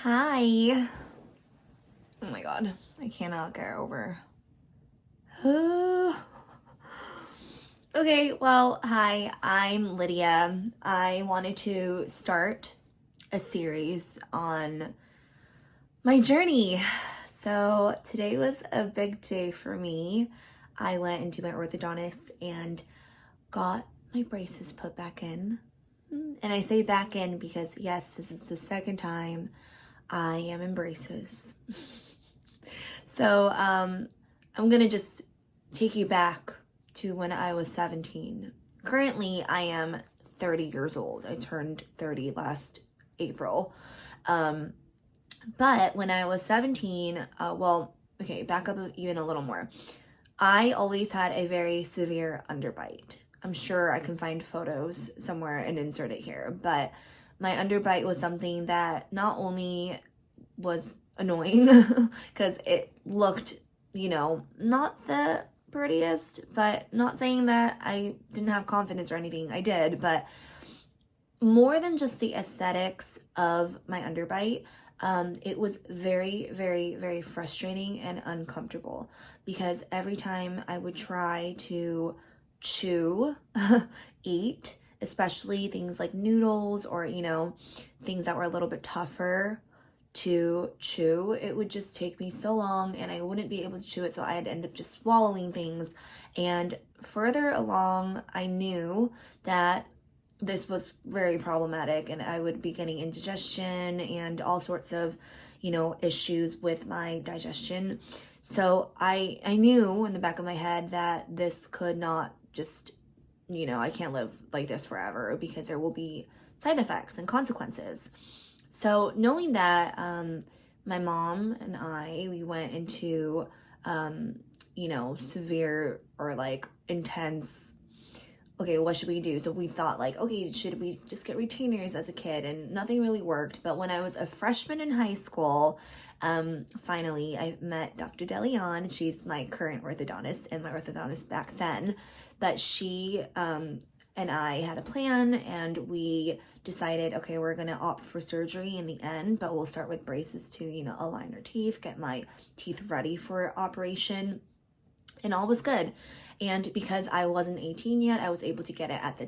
Hi. Oh my god, I cannot get over. Okay, well, hi, I'm Lydia. I wanted to start a series on my journey. So today was a big day for me. I went into my orthodontist and got my braces put back in. And I say back in because, yes, this is the second time I am in braces. So I'm gonna just take you back to when I was 17. Currently, I am 30 years old. I turned 30 last April. But when I was 17, okay, back up even a little more. I always had a very severe underbite. I'm sure I can find photos somewhere and insert it here, but my underbite was something that not only was annoying because it looked, not the prettiest, but not saying that I didn't have confidence or anything. I did, but more than just the aesthetics of my underbite, it was very, very, very frustrating and uncomfortable because every time I would try to chew, eat, especially things like noodles or, things that were a little bit tougher to chew, it would just take me so long and I wouldn't be able to chew it, so I'd end up just swallowing things. And further along, I knew that this was very problematic and I would be getting indigestion and all sorts of, issues with my digestion. So I knew in the back of my head that this could not just, I can't live like this forever because there will be side effects and consequences. So knowing that, my mom and we went into, severe or like intense, okay, what should we do? So we thought like, okay, should we just get retainers as a kid? And nothing really worked. But when I was a freshman in high school, finally I met Dr. DeLeon. She's my current orthodontist and my orthodontist back then. But she and I had a plan and we decided, okay, we're going to opt for surgery in the end, but we'll start with braces to, align our teeth, get my teeth ready for operation. And all was good. And because I wasn't 18 yet, I was able to get it at the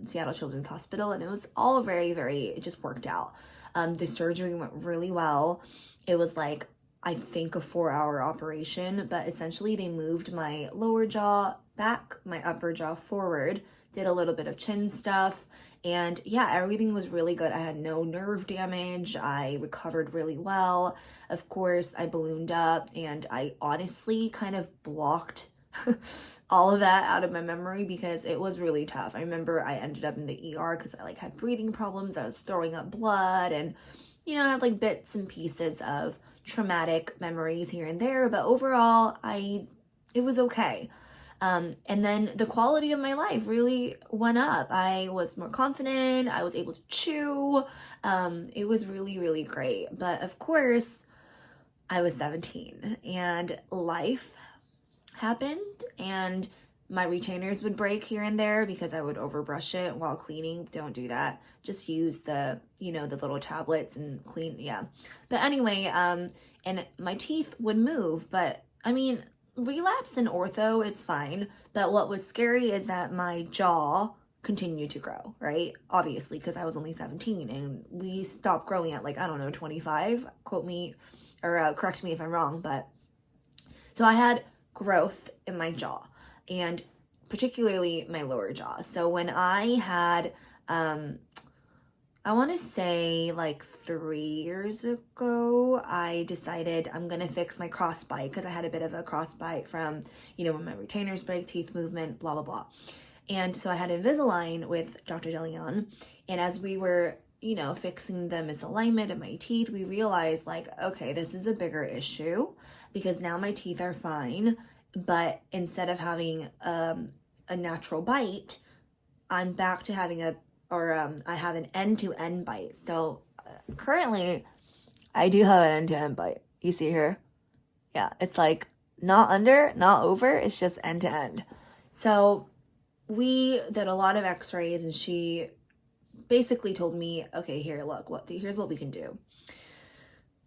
Seattle Children's Hospital. And it was all very, very, it just worked out. The surgery went really well. It was like, I think a 4-hour operation, but essentially they moved my lower jaw back, my upper jaw forward, did a little bit of chin stuff. And yeah, everything was really good. I had no nerve damage. I recovered really well. Of course, I ballooned up and I honestly kind of blocked all of that out of my memory because it was really tough. I remember I ended up in the ER because I had breathing problems. I was throwing up blood and, I had bits and pieces of traumatic memories here and there. But overall, it was okay. And then the quality of my life really went up. I was more confident. I was able to chew. It was really, really great. But of course, I was 17 and life happened and my retainers would break here and there because I would overbrush it while cleaning. Don't do that. Just use the little tablets and clean. Yeah. But anyway, and my teeth would move, but I mean, relapse in ortho is fine, but what was scary is that my jaw continued to grow, right? Obviously, because I was only 17 and we stopped growing at 25, quote me or correct me if I'm wrong, but so I had growth in my jaw and particularly my lower jaw. So when I had, I want to say 3 years ago, I decided I'm going to fix my crossbite because I had a bit of a crossbite from, when my retainers break, teeth movement, blah, blah, blah. And so I had Invisalign with Dr. DeLeon. And as we were, fixing the misalignment of my teeth, we realized okay, this is a bigger issue because now my teeth are fine. But instead of having a natural bite, I'm back to having I have an end-to-end bite. So currently, I do have an end-to-end bite. You see here? Yeah, it's not under, not over. It's just end-to-end. So we did a lot of x-rays and she basically told me, okay, here, look, here's what we can do.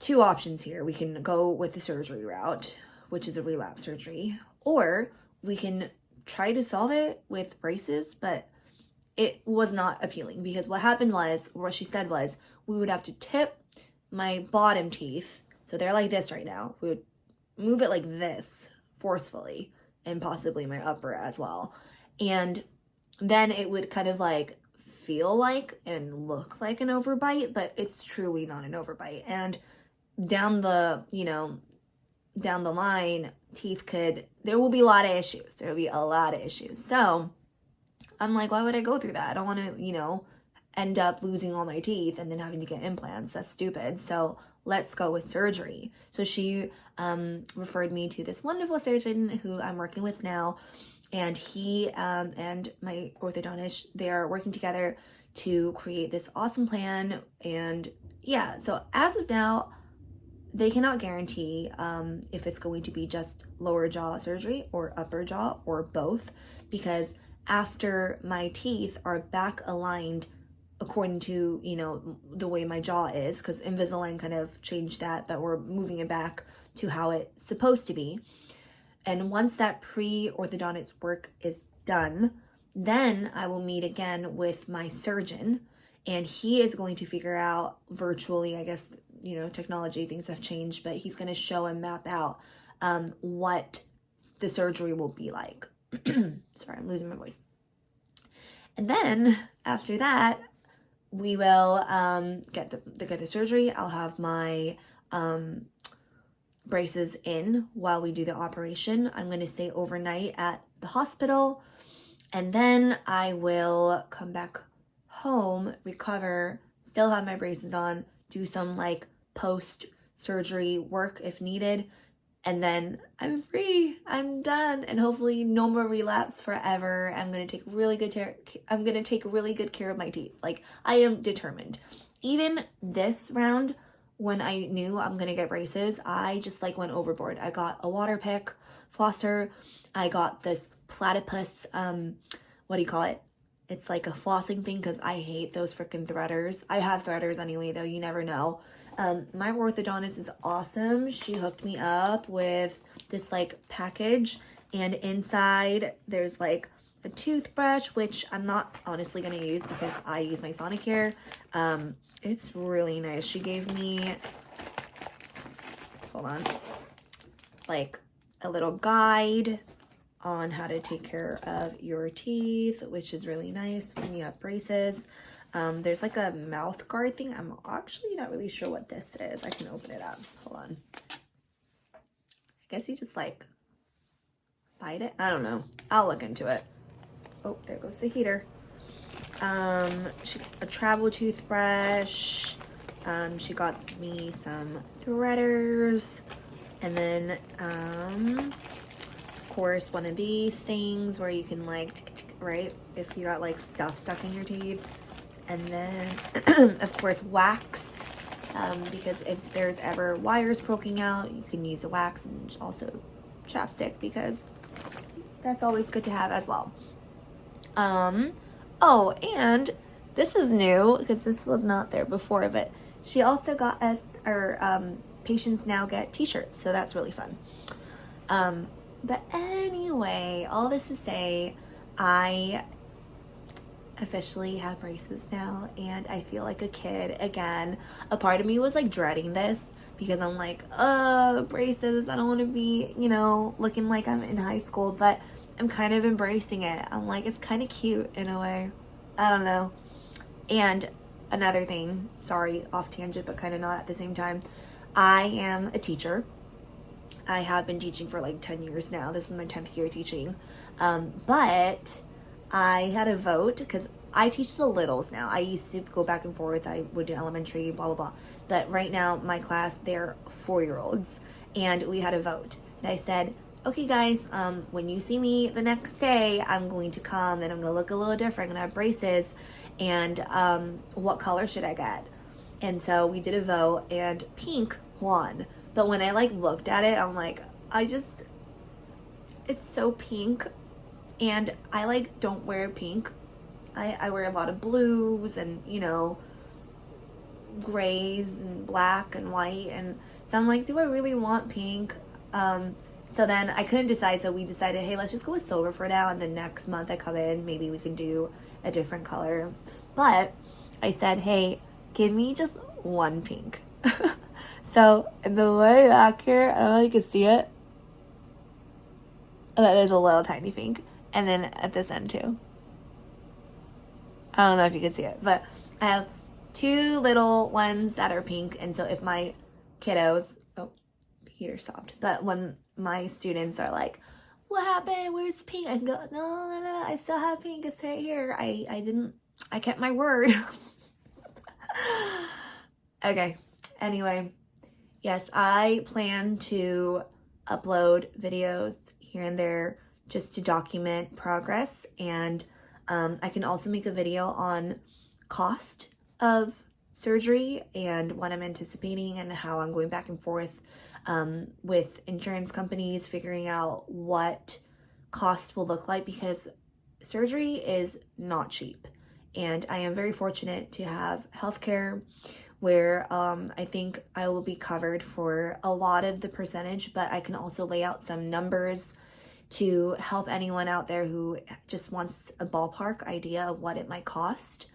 two options here. We can go with the surgery route, which is a relapse surgery, or we can try to solve it with braces, but it was not appealing because what she said was we would have to tip my bottom teeth. So they're like this right now. We would move it like this forcefully, and possibly my upper as well. And then it would kind of like feel like and look like an overbite, but it's truly not an overbite. And down the, down the line, there will be a lot of issues. There will be a lot of issues. So I'm like, why would I go through that? I don't want to, end up losing all my teeth and then having to get implants. That's stupid. So let's go with surgery. So she referred me to this wonderful surgeon who I'm working with now. And he and my orthodontist, they are working together to create this awesome plan. And yeah, so as of now, they cannot guarantee if it's going to be just lower jaw surgery or upper jaw or both, because after my teeth are back aligned according to, the way my jaw is, because Invisalign kind of changed that, but we're moving it back to how it's supposed to be. And once that pre-orthodontics work is done, then I will meet again with my surgeon, and he is going to figure out virtually, I guess, technology, things have changed, but he's going to show and map out what the surgery will be like. Sorry, I'm losing my voice. And then after that, we will get the surgery. I'll have my braces in while we do the operation. I'm going to stay overnight at the hospital, and then I will come back home, recover, still have my braces on, do some like post-surgery work if needed, and then I'm free. I'm done, and hopefully no more relapse forever. I'm gonna take really good care of my teeth. Like, I am determined. Even this round, when I knew I'm gonna get braces, I just like went overboard. I got a water pick flosser. I got this platypus, what do you call it? It's like a flossing thing, because I hate those freaking threaders. I have threaders anyway, though, you never know. My orthodontist is awesome. She hooked me up with this like package, and inside there's like a toothbrush, which I'm not honestly gonna use because I use my Sonicare. It's really nice. She gave me, hold on, like a little guide on how to take care of your teeth, which is really nice when you have braces. There's like a mouth guard thing. I'm actually not really sure what this is. I can open it up. Hold on. I guess you just like bite it. I don't know. I'll look into it. Oh, there goes the heater. A travel toothbrush. She got me some threaders, and then of course one of these things where you can like, right, if you got like stuff stuck in your teeth. And then of course wax, because if there's ever wires poking out, you can use a wax, and also chapstick, because that's always good to have as well. Oh, and this is new because this was not there before, but she also got us, or patients now get t-shirts, so that's really fun. But anyway, all this to say, I officially have braces now, and I feel like a kid again. A part of me was like dreading this because I'm like, braces, I don't want to be, looking like I'm in high school, but I'm kind of embracing it. I'm like, it's kind of cute in a way. I don't know. And another thing, sorry, off tangent, but kind of not at the same time. I am a teacher. I have been teaching for like 10 years now. This is my 10th year teaching. But I had a vote because I teach the littles now. I used to go back and forth. I would do elementary, blah, blah, blah. But right now, my class, they're 4-year-olds. And we had a vote. And I said, okay, guys, when you see me the next day, I'm going to come and I'm going to look a little different. I'm going to have braces. And what color should I get? And so we did a vote, and pink won. But when I like looked at it, I'm like, it's so pink. And I like don't wear pink. I wear a lot of blues and, grays and black and white, and so I'm like, do I really want pink? So then I couldn't decide, so we decided, hey, let's just go with silver for now, and the next month I come in, maybe we can do a different color. But I said, hey, give me just one pink. So in the way back here, I don't know if you can see it, but there's a little tiny pink, and then at this end too. I don't know if you can see it, but I have two little ones that are pink, and so if my kiddos, oh, heater stopped, but when my students are like, what happened, where's pink, I can go, no, I still have pink, it's right here. I kept my word. Okay, anyway, yes, I plan to upload videos here and there just to document progress, and I can also make a video on cost of surgery and what I'm anticipating and how I'm going back and forth with insurance companies, figuring out what cost will look like, because surgery is not cheap. And I am very fortunate to have healthcare where I think I will be covered for a lot of the percentage, but I can also lay out some numbers to help anyone out there who just wants a ballpark idea of what it might cost.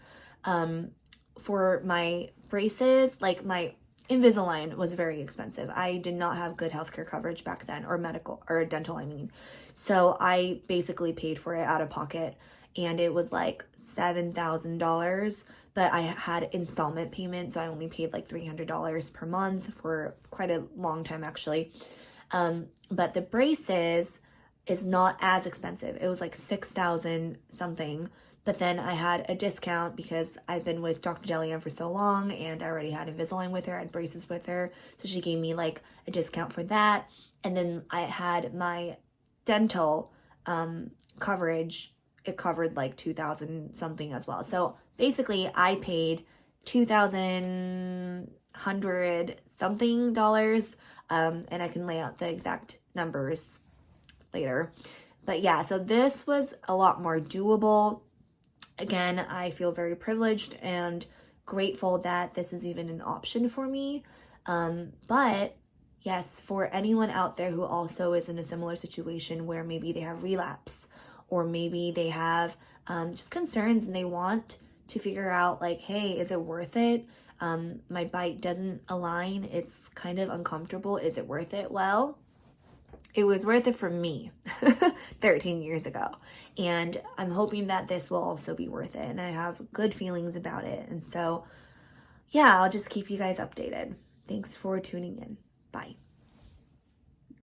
For my braces, like my Invisalign was very expensive. I did not have good healthcare coverage back then, or medical, or dental, I mean. So I basically paid for it out of pocket, and it was like $7,000, but I had installment payments, so I only paid like $300 per month for quite a long time, actually. But the braces is not as expensive. It was like 6,000 something. But then I had a discount because I've been with Dr. Jillian for so long, and I already had Invisalign with her, I had braces with her. So she gave me like a discount for that. And then I had my dental coverage. It covered like 2,000 something as well. So basically I paid 2,100 something dollars. And I can lay out the exact numbers later. But yeah, so this was a lot more doable. Again, I feel very privileged and grateful that this is even an option for me. But yes, for anyone out there who also is in a similar situation where maybe they have relapse, or maybe they have just concerns and they want to figure out like, hey, is it worth it? My bite doesn't align. It's kind of uncomfortable. Is it worth it? Well, it was worth it for me 13 years ago. And I'm hoping that this will also be worth it. And I have good feelings about it. And so, yeah, I'll just keep you guys updated. Thanks for tuning in. Bye.